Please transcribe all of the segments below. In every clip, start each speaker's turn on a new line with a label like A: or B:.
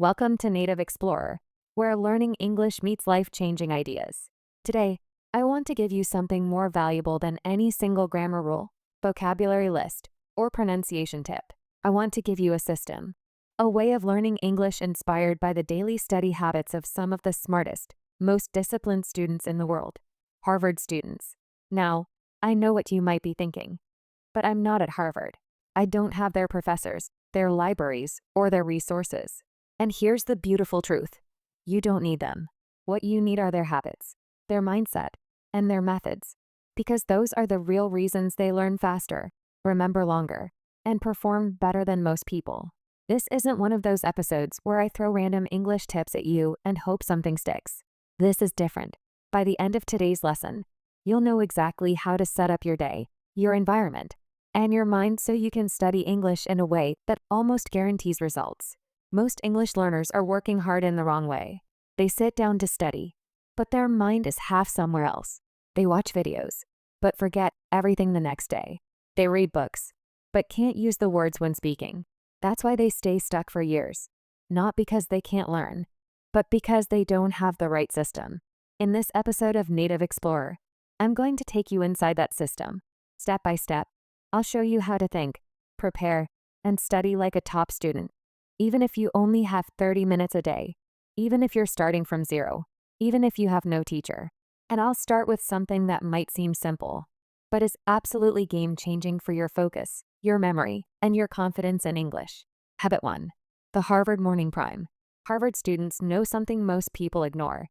A: Welcome to Native Explorer, where learning English meets life-changing ideas. Today, I want to give you something more valuable than any single grammar rule, vocabulary list, or pronunciation tip. I want to give you a system, a way of learning English inspired by the daily study habits of some of the smartest, most disciplined students in the world, Harvard students. Now, I know what you might be thinking, but I'm not at Harvard. I don't have their professors, their libraries, or their resources. And here's the beautiful truth. You don't need them. What you need are their habits, their mindset, and their methods, because those are the real reasons they learn faster, remember longer, and perform better than most people. This isn't one of those episodes where I throw random English tips at you and hope something sticks. This is different. By the end of today's lesson, you'll know exactly how to set up your day, your environment, and your mind so you can study English in a way that almost guarantees results. Most English learners are working hard in the wrong way. They sit down to study, but their mind is half somewhere else. They watch videos, but forget everything the next day. They read books, but can't use the words when speaking. That's why they stay stuck for years. Not because they can't learn, but because they don't have the right system. In this episode of Native Explorer, I'm going to take you inside that system. Step by step, I'll show you how to think, prepare, and study like a top student. Even if you only have 30 minutes a day, even if you're starting from zero, even if you have no teacher. And I'll start with something that might seem simple, but is absolutely game-changing for your focus, your memory, and your confidence in English. Habit 1. The Harvard Morning Prime. Harvard students know something most people ignore.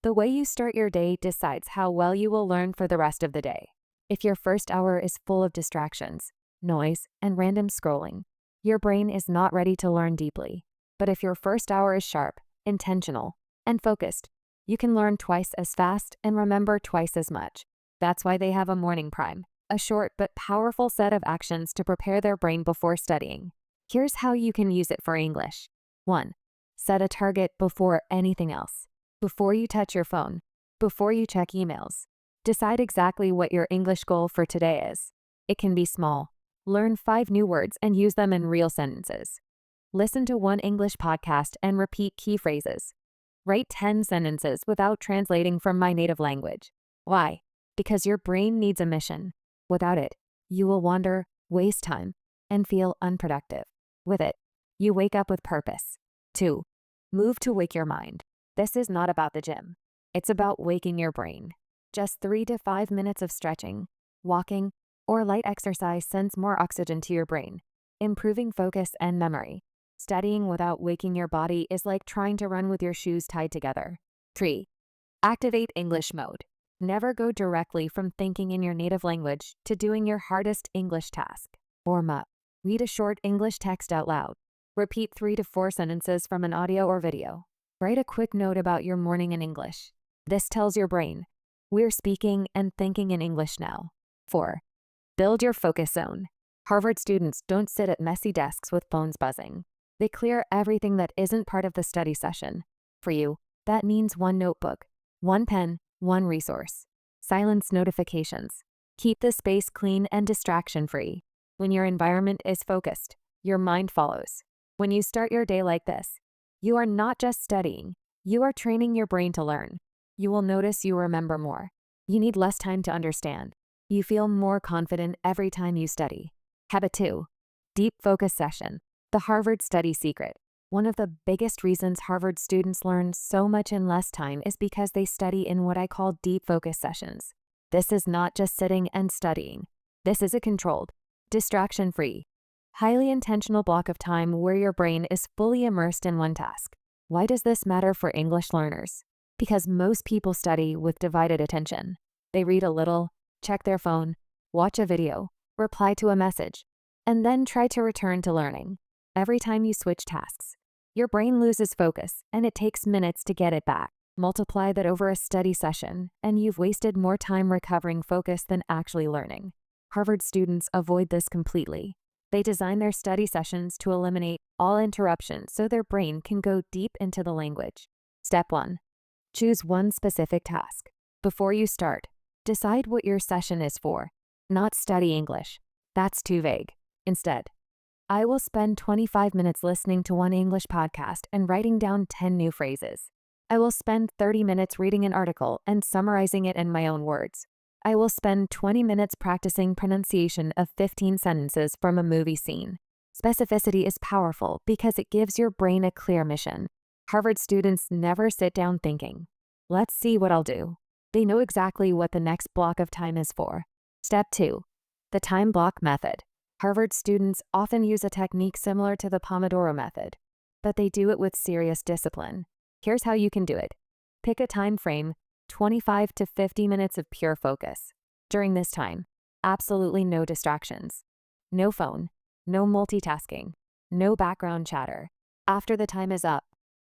A: The way you start your day decides how well you will learn for the rest of the day. If your first hour is full of distractions, noise, and random scrolling, your brain is not ready to learn deeply. But if your first hour is sharp, intentional, and focused, you can learn twice as fast and remember twice as much. That's why they have a morning prime, a short but powerful set of actions to prepare their brain before studying. Here's how you can use it for English. 1. Set a target before anything else. Before you touch your phone, before you check emails, decide exactly what your English goal for today is. It can be small. Learn 5 new words and use them in real sentences. Listen to one English podcast and repeat key phrases. Write 10 sentences without translating from my native language. Why? Because your brain needs a mission. Without it, you will wander, waste time, and feel unproductive. With it, you wake up with purpose. 2. Move to wake your mind. This is not about the gym. It's about waking your brain. Just 3 to 5 minutes of stretching, walking, or light exercise sends more oxygen to your brain, improving focus and memory. Studying without waking your body is like trying to run with your shoes tied together. 3. Activate English mode. Never go directly from thinking in your native language to doing your hardest English task. Warm up. Read a short English text out loud. Repeat 3 to 4 sentences from an audio or video. Write a quick note about your morning in English. This tells your brain, we're speaking and thinking in English now. 4. Build your focus zone. Harvard students don't sit at messy desks with phones buzzing. They clear everything that isn't part of the study session. For you, that means one notebook, one pen, one resource. Silence notifications. Keep the space clean and distraction-free. When your environment is focused, your mind follows. When you start your day like this, you are not just studying, you are training your brain to learn. You will notice you remember more. You need less time to understand. You feel more confident every time you study. Habit 2. Deep focus session. The Harvard study secret. One of the biggest reasons Harvard students learn so much in less time is because they study in what I call deep focus sessions. This is not just sitting and studying. This is a controlled, distraction-free, highly intentional block of time where your brain is fully immersed in one task. Why does this matter for English learners? Because most people study with divided attention. They read a little, check their phone, watch a video, reply to a message, and then try to return to learning. Every time you switch tasks, your brain loses focus and it takes minutes to get it back. Multiply that over a study session and you've wasted more time recovering focus than actually learning. Harvard students avoid this completely. They design their study sessions to eliminate all interruptions so their brain can go deep into the language. Step 1. Choose one specific task. Before you start, decide what your session is for. Not study English. That's too vague. Instead, I will spend 25 minutes listening to one English podcast and writing down 10 new phrases. I will spend 30 minutes reading an article and summarizing it in my own words. I will spend 20 minutes practicing pronunciation of 15 sentences from a movie scene. Specificity is powerful because it gives your brain a clear mission. Harvard students never sit down thinking, "Let's see what I'll do." They know exactly what the next block of time is for. Step 2. The time block method. Harvard students often use a technique similar to the Pomodoro method, but they do it with serious discipline. Here's how you can do it. Pick a time frame, 25 to 50 minutes of pure focus. During this time, absolutely no distractions. No phone, no multitasking, no background chatter. After the time is up,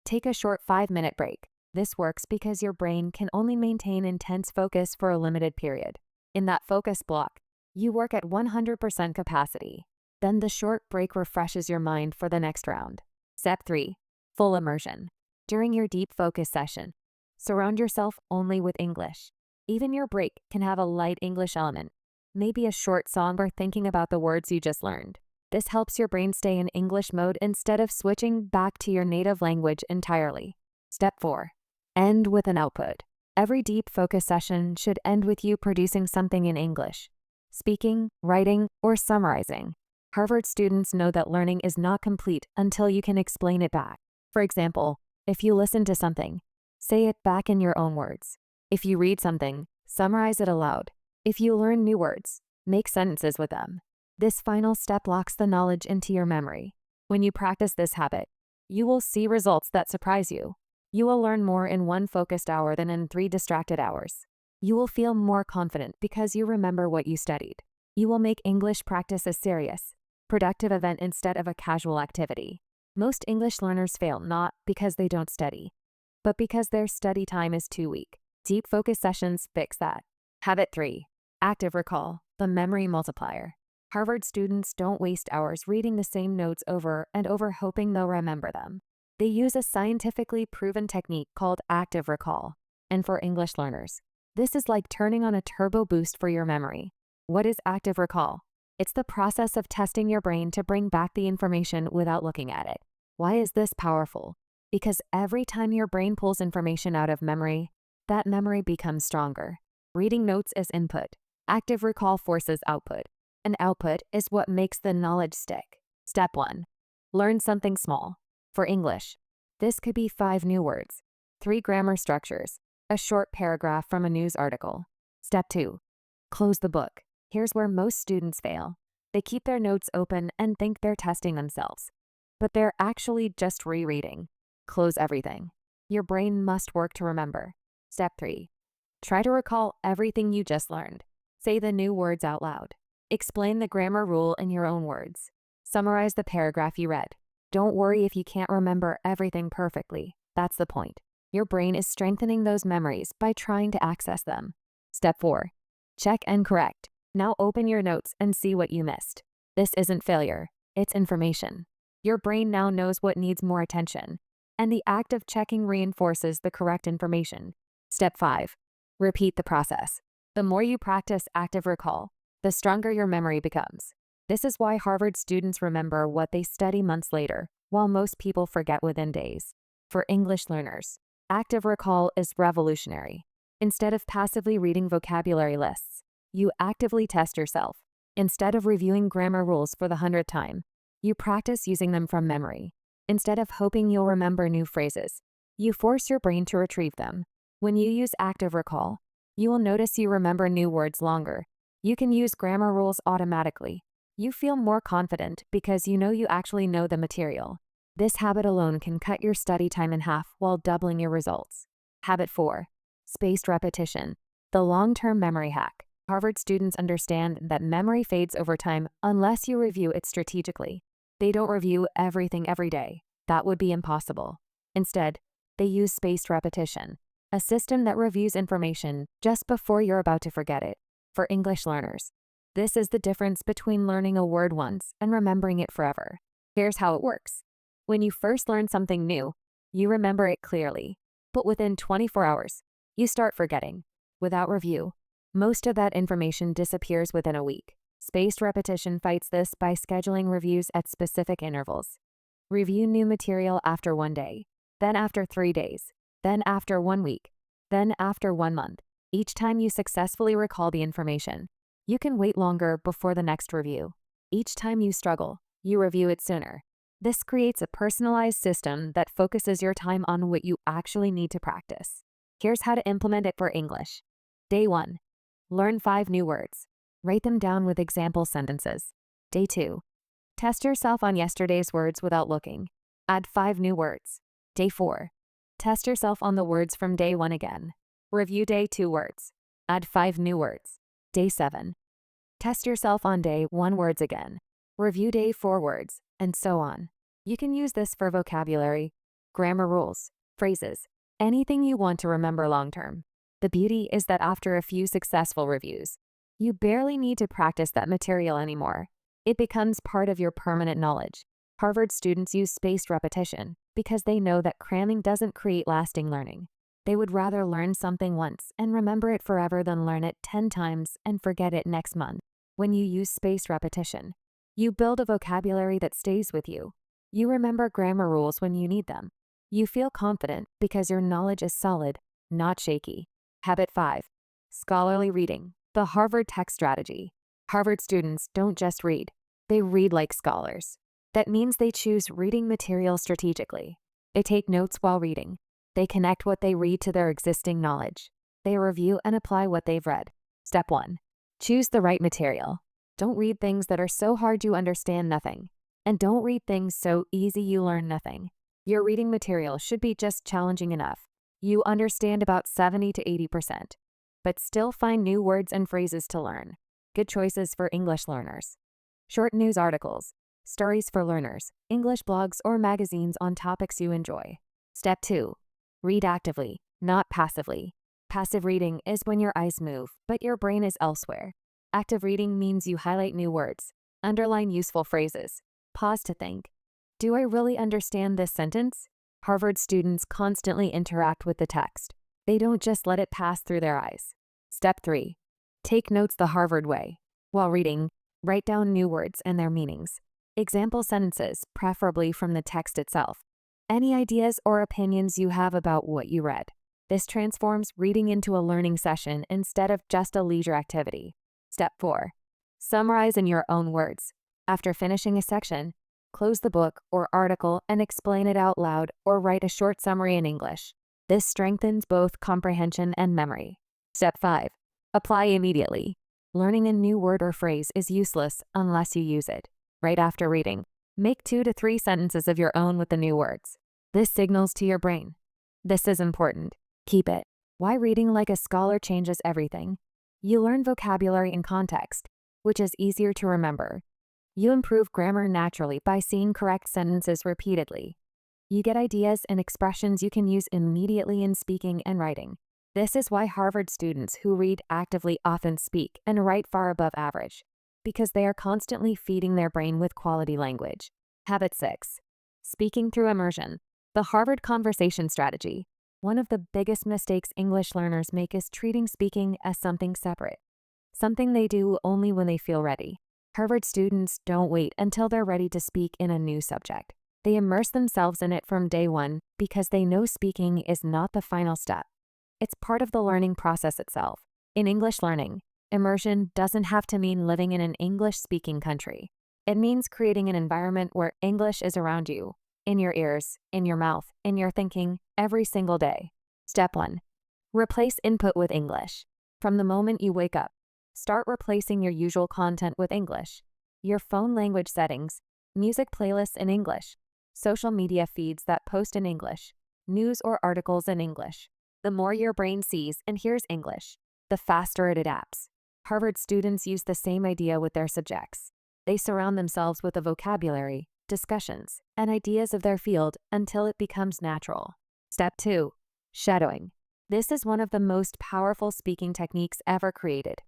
A: take a short 5-minute break. This works because your brain can only maintain intense focus for a limited period. In that focus block, you work at 100% capacity. Then the short break refreshes your mind for the next round. Step 3. Full immersion. During your deep focus session, surround yourself only with English. Even your break can have a light English element, maybe a short song or thinking about the words you just learned. This helps your brain stay in English mode instead of switching back to your native language entirely. Step 4. End with an output. Every deep focus session should end with you producing something in English. Speaking, writing, or summarizing. Harvard students know that learning is not complete until you can explain it back. For example, if you listen to something, say it back in your own words. If you read something, summarize it aloud. If you learn new words, make sentences with them. This final step locks the knowledge into your memory. When you practice this habit, you will see results that surprise you. You will learn more in one focused hour than in 3 distracted hours. You will feel more confident because you remember what you studied. You will make English practice a serious, productive event instead of a casual activity. Most English learners fail not because they don't study, but because their study time is too weak. Deep focus sessions fix that. Habit 3. Active recall, the memory multiplier. Harvard students don't waste hours reading the same notes over and over hoping they'll remember them. They use a scientifically proven technique called active recall. And for English learners, this is like turning on a turbo boost for your memory. What is active recall? It's the process of testing your brain to bring back the information without looking at it. Why is this powerful? Because every time your brain pulls information out of memory, that memory becomes stronger. Reading notes is input. Active recall forces output. And output is what makes the knowledge stick. Step 1. Learn something small. For English, this could be 5 new words, 3 grammar structures, a short paragraph from a news article. Step 2. Close the book. Here's where most students fail. They keep their notes open and think they're testing themselves, but they're actually just rereading. Close everything. Your brain must work to remember. Step 3. Try to recall everything you just learned. Say the new words out loud. Explain the grammar rule in your own words. Summarize the paragraph you read. Don't worry if you can't remember everything perfectly. That's the point. Your brain is strengthening those memories by trying to access them. Step 4. Check and correct. Now open your notes and see what you missed. This isn't failure, it's information. Your brain now knows what needs more attention, and the act of checking reinforces the correct information. Step 5. Repeat the process. The more you practice active recall, the stronger your memory becomes. This is why Harvard students remember what they study months later, while most people forget within days. For English learners, active recall is revolutionary. Instead of passively reading vocabulary lists, you actively test yourself. Instead of reviewing grammar rules for the 100th time, you practice using them from memory. Instead of hoping you'll remember new phrases, you force your brain to retrieve them. When you use active recall, you will notice you remember new words longer. You can use grammar rules automatically. You feel more confident because you know you actually know the material. This habit alone can cut your study time in half while doubling your results. Habit 4. Spaced repetition, the long-term memory hack. Harvard students understand that memory fades over time unless you review it strategically. They don't review everything every day. That would be impossible. Instead, they use spaced repetition, a system that reviews information just before you're about to forget it. For English learners, this is the difference between learning a word once and remembering it forever. Here's how it works. When you first learn something new, you remember it clearly. But within 24 hours, you start forgetting. Without review, most of that information disappears within a week. Spaced repetition fights this by scheduling reviews at specific intervals. Review new material after 1 day, then after 3 days, then after 1 week, then after 1 month. Each time you successfully recall the information, you can wait longer before the next review. Each time you struggle, you review it sooner. This creates a personalized system that focuses your time on what you actually need to practice. Here's how to implement it for English. Day 1. Learn 5 new words. Write them down with example sentences. Day 2. Test yourself on yesterday's words without looking. Add 5 new words. Day 4. Test yourself on the words from day 1 again. Review day 2 words. Add 5 new words. Day 7. Test yourself on day 1 words again. Review day 4 words, and so on. You can use this for vocabulary, grammar rules, phrases, anything you want to remember long term. The beauty is that after a few successful reviews, you barely need to practice that material anymore. It becomes part of your permanent knowledge. Harvard students use spaced repetition because they know that cramming doesn't create lasting learning. They would rather learn something once and remember it forever than learn it 10 times and forget it next month. When you use spaced repetition, you build a vocabulary that stays with you. You remember grammar rules when you need them. You feel confident because your knowledge is solid, not shaky. Habit 5. Scholarly reading. The Harvard text strategy. Harvard students don't just read, they read like scholars. That means they choose reading material strategically. They take notes while reading. They connect what they read to their existing knowledge. They review and apply what they've read. Step 1. Choose the right material. Don't read things that are so hard you understand nothing. And don't read things so easy you learn nothing. Your reading material should be just challenging enough. You understand about 70 to 80%, but still find new words and phrases to learn. Good choices for English learners. Short news articles, stories for learners, English blogs or magazines on topics you enjoy. Step 2. Read actively, not passively. Passive reading is when your eyes move, but your brain is elsewhere. Active reading means you highlight new words, underline useful phrases, pause to think. Do I really understand this sentence? Harvard students constantly interact with the text. They don't just let it pass through their eyes. Step 3. Take notes the Harvard way. While reading, write down new words and their meanings. Example sentences, preferably from the text itself. Any ideas or opinions you have about what you read. This transforms reading into a learning session instead of just a leisure activity. Step 4. Summarize in your own words. After finishing a section, close the book or article and explain it out loud or write a short summary in English. This strengthens both comprehension and memory. Step 5. Apply immediately. Learning a new word or phrase is useless unless you use it. Right after reading, make 2 to 3 sentences of your own with the new words. This signals to your brain. This is important. Keep it. Why reading like a scholar changes everything. You learn vocabulary in context, which is easier to remember. You improve grammar naturally by seeing correct sentences repeatedly. You get ideas and expressions you can use immediately in speaking and writing. This is why Harvard students who read actively often speak and write far above average, because they are constantly feeding their brain with quality language. Habit 6. Speaking through immersion. The Harvard conversation strategy. One of the biggest mistakes English learners make is treating speaking as something separate, something they do only when they feel ready. Harvard students don't wait until they're ready to speak in a new subject. They immerse themselves in it from day one because they know speaking is not the final step. It's part of the learning process itself. In English learning, immersion doesn't have to mean living in an English-speaking country. It means creating an environment where English is around you, in your ears, in your mouth, in your thinking, every single day. Step 1. Replace input with English. From the moment you wake up, start replacing your usual content with English. Your phone language settings, music playlists in English, social media feeds that post in English, news or articles in English. The more your brain sees and hears English, the faster it adapts. Harvard students use the same idea with their subjects. They surround themselves with a vocabulary, discussions, and ideas of their field until it becomes natural. Step 2. Shadowing. This is one of the most powerful speaking techniques ever created,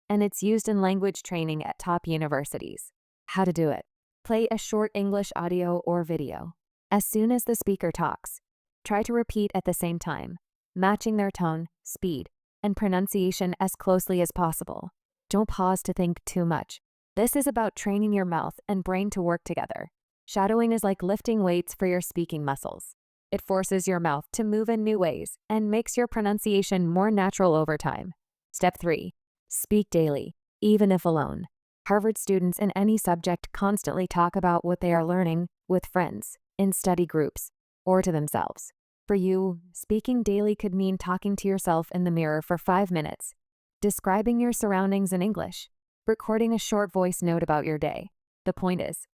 A: and it's used in language training at top universities. How to do it. Play a short English audio or video. As soon as the speaker talks, try to repeat at the same time, matching their tone, speed, and pronunciation as closely as possible. Don't pause to think too much. This is about training your mouth and brain to work together. Shadowing is like lifting weights for your speaking muscles. It forces your mouth to move in new ways and makes your pronunciation more natural over time. Step 3. Speak daily, even if alone. Harvard students in any subject constantly talk about what they are learning with friends, in study groups, or to themselves. For you, speaking daily could mean talking to yourself in the mirror for 5 minutes, describing your surroundings in English, recording a short voice note about your day. The point is,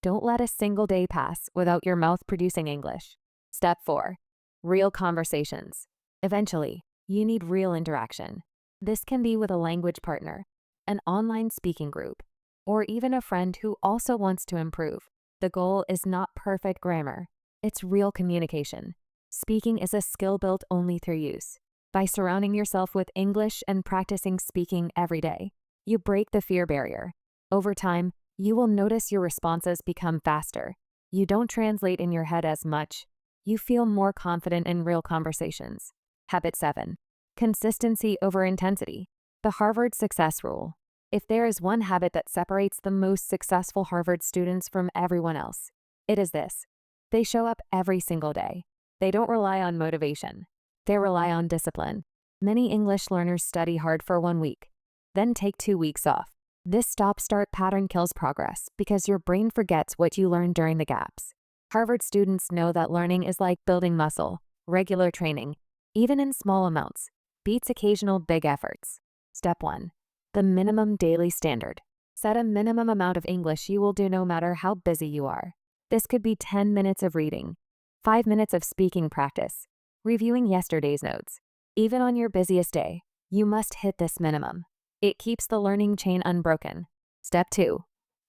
A: don't let a single day pass without your mouth producing English. Step 4. Real conversations. Eventually, you need real interaction. This can be with a language partner, an online speaking group, or even a friend who also wants to improve. The goal is not perfect grammar. It's real communication. Speaking is a skill built only through use. By surrounding yourself with English and practicing speaking every day, you break the fear barrier. Over time, you will notice your responses become faster. You don't translate in your head as much. You feel more confident in real conversations. Habit 7. Consistency over intensity. The Harvard Success Rule. If there is one habit that separates the most successful Harvard students from everyone else, it is this. They show up every single day. They don't rely on motivation. They rely on discipline. Many English learners study hard for 1 week, then take 2 weeks off. This stop-start pattern kills progress because your brain forgets what you learned during the gaps. Harvard students know that learning is like building muscle. Regular training, even in small amounts, beats occasional big efforts. Step 1. The minimum daily standard. Set a minimum amount of English you will do no matter how busy you are. This could be 10 minutes of reading, 5 minutes of speaking practice, reviewing yesterday's notes. Even on your busiest day, you must hit this minimum. It keeps the learning chain unbroken. Step 2.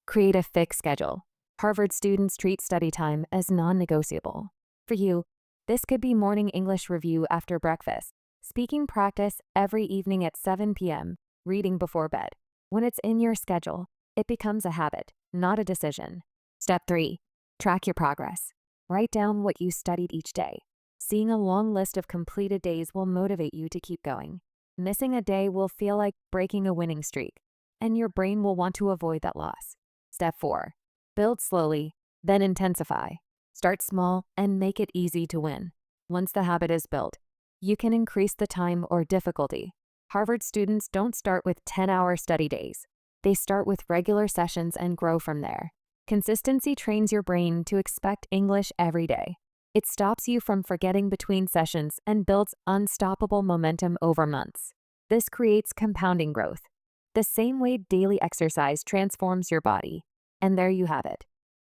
A: Create a fixed schedule. Harvard students treat study time as non-negotiable. For you, this could be morning English review after breakfast, speaking practice every evening at 7 p.m., reading before bed. When it's in your schedule, it becomes a habit, not a decision. Step 3. Track your progress. Write down what you studied each day. Seeing a long list of completed days will motivate you to keep going. Missing a day will feel like breaking a winning streak, and your brain will want to avoid that loss. Step 4. Build slowly, then intensify. Start small and make it easy to win. Once the habit is built, you can increase the time or difficulty. Harvard students don't start with 10-hour study days. They start with regular sessions and grow from there. Consistency trains your brain to expect English every day. It stops you from forgetting between sessions and builds unstoppable momentum over months. This creates compounding growth, the same way daily exercise transforms your body. And there you have it.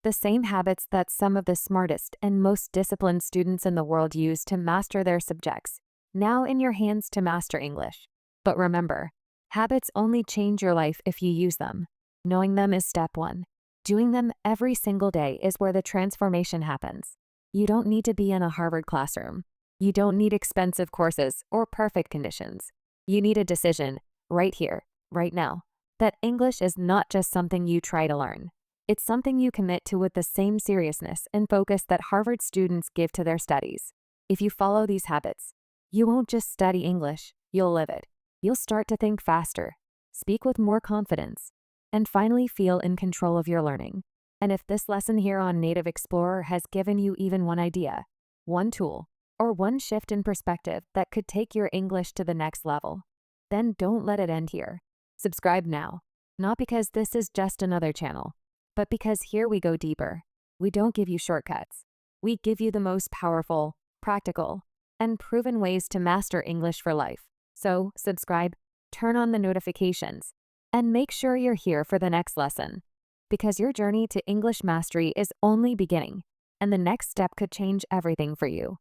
A: The same habits that some of the smartest and most disciplined students in the world use to master their subjects, now in your hands to master English. But remember, habits only change your life if you use them. Knowing them is step 1. Doing them every single day is where the transformation happens. You don't need to be in a Harvard classroom. You don't need expensive courses or perfect conditions. You need a decision, right here, right now, that English is not just something you try to learn. It's something you commit to with the same seriousness and focus that Harvard students give to their studies. If you follow these habits, you won't just study English, you'll live it. You'll start to think faster, speak with more confidence, and finally feel in control of your learning. And if this lesson here on Native Explorer has given you even one idea, one tool, or one shift in perspective that could take your English to the next level, then don't let it end here. Subscribe now, not because this is just another channel, but because here we go deeper. We don't give you shortcuts. We give you the most powerful, practical, and proven ways to master English for life. So subscribe, turn on the notifications, and make sure you're here for the next lesson. Because your journey to English mastery is only beginning, and the next step could change everything for you.